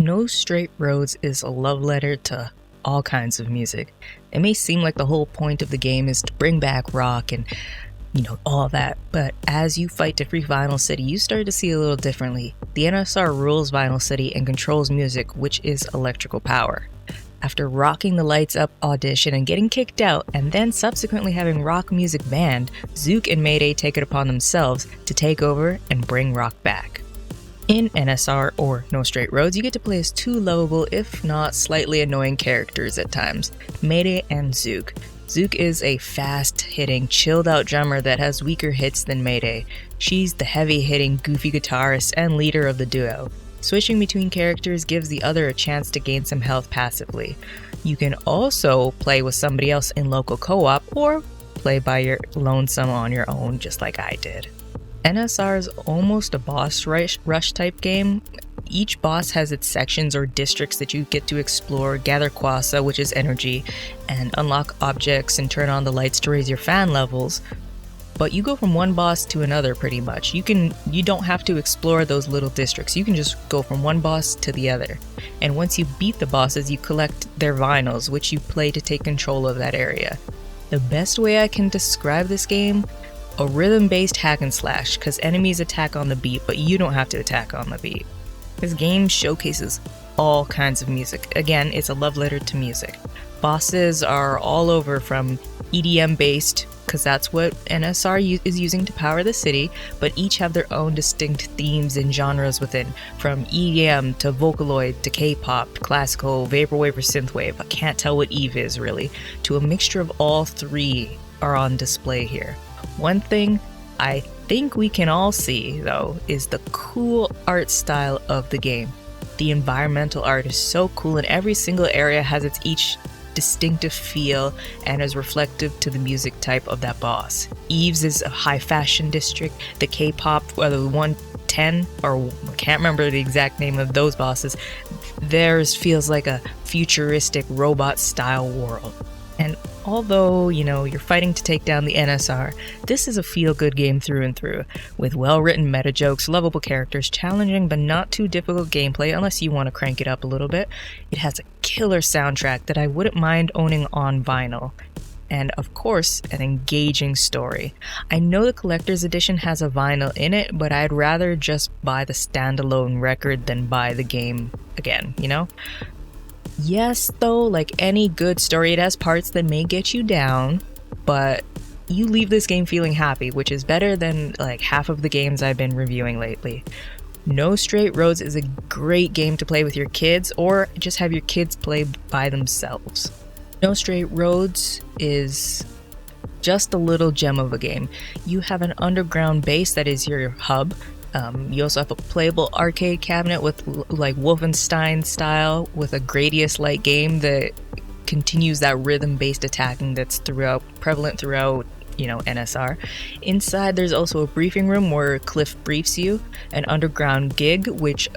No Straight Roads is a love letter to all kinds of music. It may seem like the whole point of the game is to bring back rock and, all that, but as you fight to free Vinyl City, you start to see a little differently. The NSR rules Vinyl City and controls music, which is electrical power. After rocking the lights up audition and getting kicked out, and then subsequently having rock music banned, Zook and Mayday take it upon themselves to take over and bring rock back. In NSR, or No Straight Roads, you get to play as two lovable, if not slightly annoying characters at times, Mayday and Zook. Zook is a fast-hitting, chilled-out drummer that has weaker hits than Mayday. She's the heavy-hitting, goofy guitarist and leader of the duo. Switching between characters gives the other a chance to gain some health passively. You can also play with somebody else in local co-op, or play by your lonesome on your own, just like I did. NSR is almost a boss rush type game. Each boss has its sections or districts that you get to explore, gather quasa, which is energy, and unlock objects and turn on the lights to raise your fan levels. But you go from one boss to another pretty much. You don't have to explore those little districts. You can just go from one boss to the other. And once you beat the bosses, you collect their vinyls, which you play to take control of that area. The best way I can describe this game, a rhythm-based hack and slash, because enemies attack on the beat, but you don't have to attack on the beat. This game showcases all kinds of music. Again, it's a love letter to music. Bosses are all over, from EDM-based, because that's what NSR is using to power the city, but each have their own distinct themes and genres within, from EDM to Vocaloid to K-pop, classical, vaporwave or synthwave, I can't tell what Eve is really, to a mixture of all three are on display here. One thing I think we can all see, though, is the cool art style of the game. The environmental art is so cool, and every single area has its each distinctive feel and is reflective to the music type of that boss. Eve's is a high fashion district. The K-pop, whether the 110 or I can't remember the exact name of those bosses, theirs feels like a futuristic robot style world. And although, you're fighting to take down the NSR, this is a feel-good game through and through, with well-written meta jokes, lovable characters, challenging but not too difficult gameplay unless you want to crank it up a little bit. It has a killer soundtrack that I wouldn't mind owning on vinyl. And of course, an engaging story. I know the collector's edition has a vinyl in it, but I'd rather just buy the standalone record than buy the game again, Yes, though, like any good story, it has parts that may get you down, but you leave this game feeling happy, which is better than like half of the games I've been reviewing lately. No Straight Roads is a great game to play with your kids, or just have your kids play by themselves. No Straight Roads is just a little gem of a game. You have an underground base that is your hub. You also have a playable arcade cabinet with like Wolfenstein style, with a Gradius-like game that continues that rhythm-based attacking that's prevalent throughout, NSR. Inside, there's also a briefing room where Cliff briefs you, an underground gig, which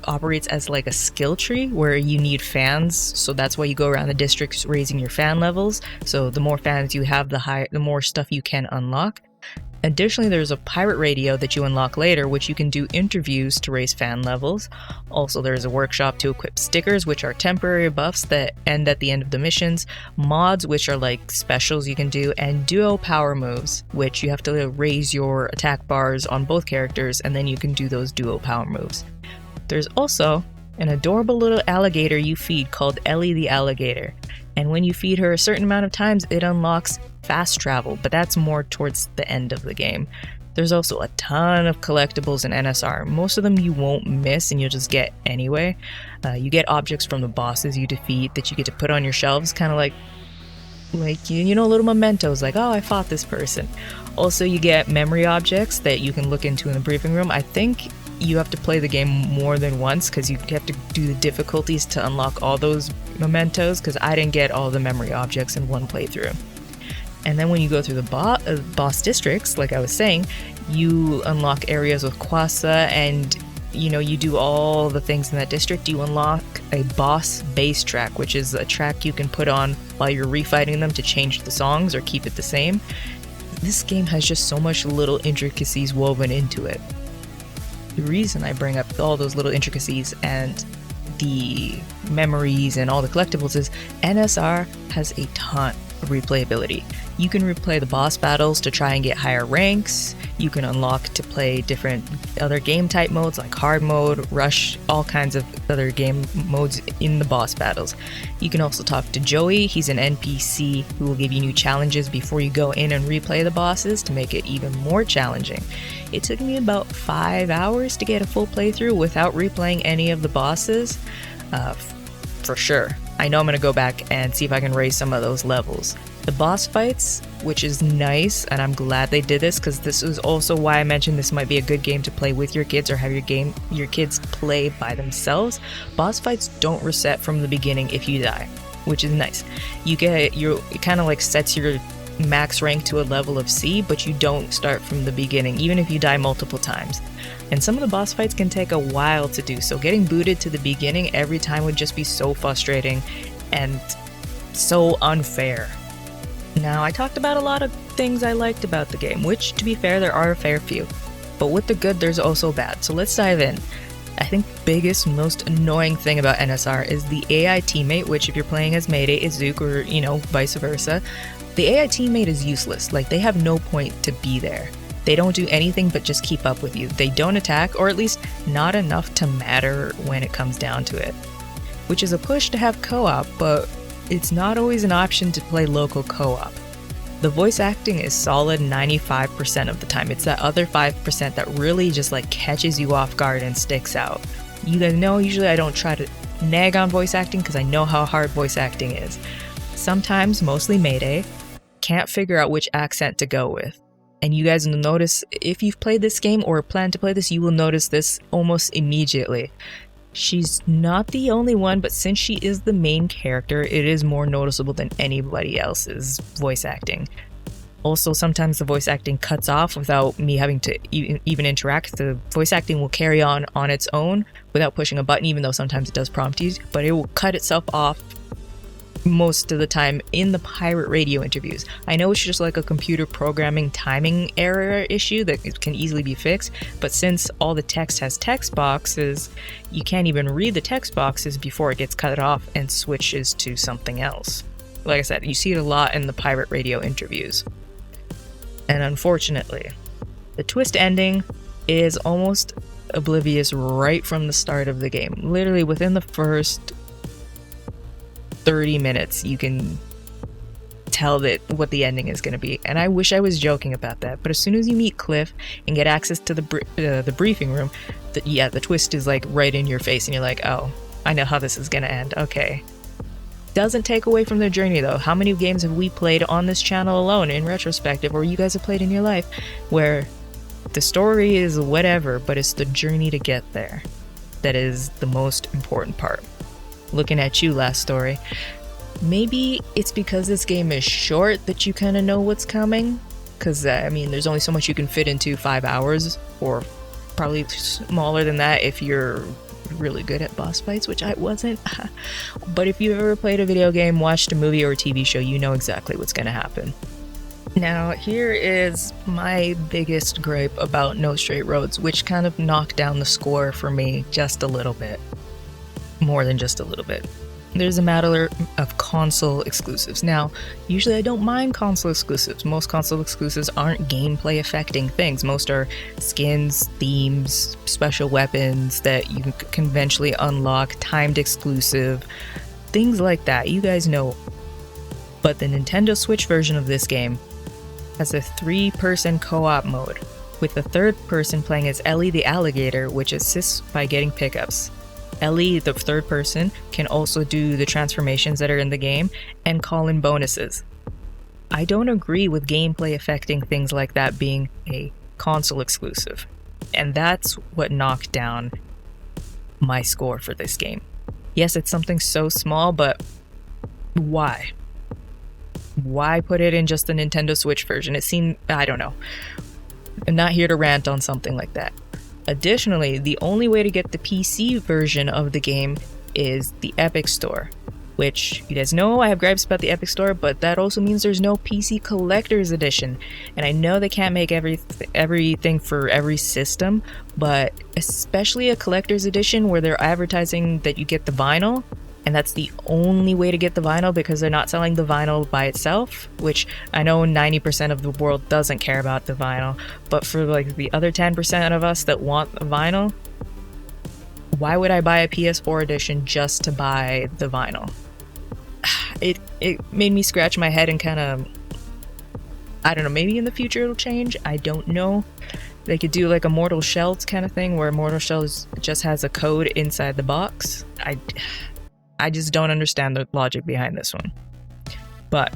operates as like a skill tree where you need fans, so that's why you go around the districts raising your fan levels. So the more fans you have, the more stuff you can unlock. Additionally, there's a pirate radio that you unlock later, which you can do interviews to raise fan levels. Also, there's a workshop to equip stickers, which are temporary buffs that end at the end of the missions, mods, which are like specials you can do, and duo power moves, which you have to raise your attack bars on both characters, and then you can do those duo power moves. There's also an adorable little alligator you feed called Ellie the Alligator, and when you feed her a certain amount of times, it unlocks fast travel, but that's more towards the end of the game. There's also a ton of collectibles in NSR. Most of them you won't miss and you'll just get anyway. You get objects from the bosses you defeat that you get to put on your shelves, kind of like little mementos, like, oh, I fought this person. Also, you get memory objects that you can look into in the briefing room. I think you have to play the game more than once because you have to do the difficulties to unlock all those mementos, because I didn't get all the memory objects in one playthrough. And then when you go through the boss districts, like I was saying, you unlock areas with quasa, and you do all the things in that district. You unlock a boss bass track, which is a track you can put on while you're refighting them to change the songs or keep it the same. This game has just so much little intricacies woven into it. The reason I bring up all those little intricacies and the memories and all the collectibles is NSR has a ton of replayability. You can replay the boss battles to try and get higher ranks. You can unlock to play different other game type modes like hard mode, rush, all kinds of other game modes in the boss battles. You can also talk to Joey. He's an NPC who will give you new challenges before you go in and replay the bosses to make it even more challenging. It took me about 5 hours to get a full playthrough without replaying any of the bosses, for sure. I know I'm going to go back and see if I can raise some of those levels. The boss fights, which is nice, and I'm glad they did this because this is also why I mentioned this might be a good game to play with your kids or have your kids play by themselves. Boss fights don't reset from the beginning if you die, which is nice. It kind of like sets your max rank to a level of C, but you don't start from the beginning, even if you die multiple times. And some of the boss fights can take a while to do, so getting booted to the beginning every time would just be so frustrating and so unfair. Now, I talked about a lot of things I liked about the game, which, to be fair, there are a fair few. But with the good, there's also bad, so let's dive in. I think the biggest, most annoying thing about NSR is the AI teammate, which if you're playing as Mayday, is Zook, or, vice versa. The AI teammate is useless, like they have no point to be there. They don't do anything but just keep up with you. They don't attack, or at least not enough to matter when it comes down to it. Which is a push to have co-op, but it's not always an option to play local co-op. The voice acting is solid 95% of the time. It's that other 5% that really just catches you off guard and sticks out. You guys know usually I don't try to nag on voice acting because I know how hard voice acting is. Sometimes, mostly Mayday, can't figure out which accent to go with. And you guys will notice, if you've played this game or plan to play this, you will notice this almost immediately. She's not the only one, but since she is the main character, it is more noticeable than anybody else's voice acting. Also, sometimes the voice acting cuts off without me having to even interact. The voice acting will carry on its own without pushing a button, even though sometimes it does prompt you, but it will cut itself off most of the time in the pirate radio interviews. I know it's just like a computer programming timing error issue that can easily be fixed, but since all the text has text boxes, you can't even read the text boxes before it gets cut off and switches to something else. Like I said, you see it a lot in the pirate radio interviews. And unfortunately, the twist ending is almost oblivious right from the start of the game. Literally within the first 30 minutes, you can tell that what the ending is going to be. And I wish I was joking about that, but as soon as you meet Cliff and get access to the briefing room, the twist is right in your face, and you're like, oh, I know how this is going to end. Okay. Doesn't take away from their journey, though. How many games have we played on this channel alone, in retrospective, or you guys have played in your life, where the story is whatever, but it's the journey to get there that is the most important part. Looking at you, Last Story. Maybe it's because this game is short that you kind of know what's coming. Because, there's only so much you can fit into 5 hours, or probably smaller than that if you're really good at boss fights, which I wasn't. But if you've ever played a video game, watched a movie or a TV show, you know exactly what's going to happen. Now, here is my biggest gripe about No Straight Roads, which kind of knocked down the score for me just a little bit. More than just a little bit. There's a matter of console exclusives. Now, usually I don't mind console exclusives. Most console exclusives aren't gameplay affecting things. Most are skins, themes, special weapons that you can eventually unlock, timed exclusive, things like that. You guys know. But the Nintendo Switch version of this game has a 3-person co-op mode, with the third person playing as Ellie the alligator, which assists by getting pickups. Ellie, the third person, can also do the transformations that are in the game and call in bonuses. I don't agree with gameplay affecting things like that being a console exclusive, and that's what knocked down my score for this game. Yes, it's something so small, but why? Why put it in just the Nintendo Switch version? It seemed, I don't know. I'm not here to rant on something like that. Additionally, the only way to get the PC version of the game is the Epic Store, which you guys know I have gripes about the Epic Store, but that also means there's no PC Collector's Edition. And I know they can't make everything for every system, but especially a Collector's Edition where they're advertising that you get the vinyl, and that's the only way to get the vinyl because they're not selling the vinyl by itself, which I know 90% of the world doesn't care about the vinyl, but for like the other 10% of us that want the vinyl, why would I buy a PS4 edition just to buy the vinyl? It made me scratch my head and kind of, I don't know, maybe in the future it'll change, I don't know. They could do like a Mortal Shells kind of thing where Mortal Shells just has a code inside the box. I just don't understand the logic behind this one. But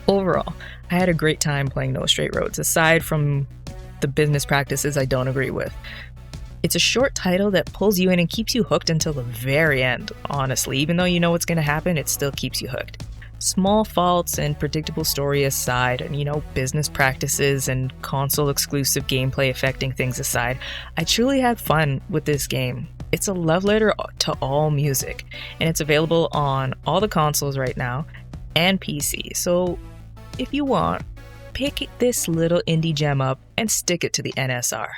overall, I had a great time playing No Straight Roads, aside from the business practices I don't agree with. It's a short title that pulls you in and keeps you hooked until the very end, honestly. Even though you know what's going to happen, it still keeps you hooked. Small faults and predictable story aside, and business practices and console exclusive gameplay affecting things aside, I truly had fun with this game. It's a love letter to all music, and it's available on all the consoles right now and PC. So if you want, pick this little indie gem up and stick it to the NSR.